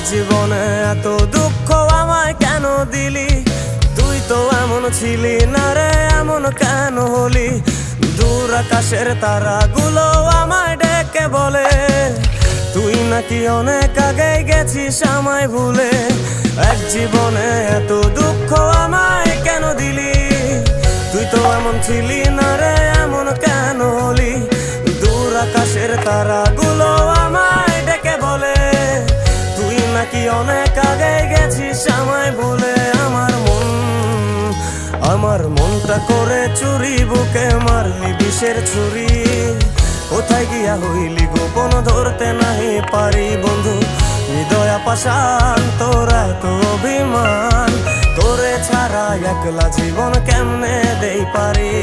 জীবনে এত দুঃখ আমায় কেন দিলি? তুই তো এমন ছিলি না রে, এমন কেন হলি? দূর আকাশের তারাগুলো আমায় ডেকে বলে তুই নাকি অনেক আগে গেছিস আমায় ভুলে। এক জীবনে এত দুঃখ আমায় কেন দিলি? তুই তো এমন ছিলি না রে, এমন কেন হলি? দূর আকাশের তারাগুলো আমায় ডেকে বলে তুই নাকি অনেক আগে গেছিস আমায় ভুলে। আমার মনটা করে চুরি, বুকে মারলি বিষের ছুরি। কোথায় গিয়া হইলি গোপন ধরতে নাহি পারি বন্ধু। হৃদয় পাষাণ তোর এত অভিমান, তোরে ছাড়া একলা জীবন কেমনে দেই পারি।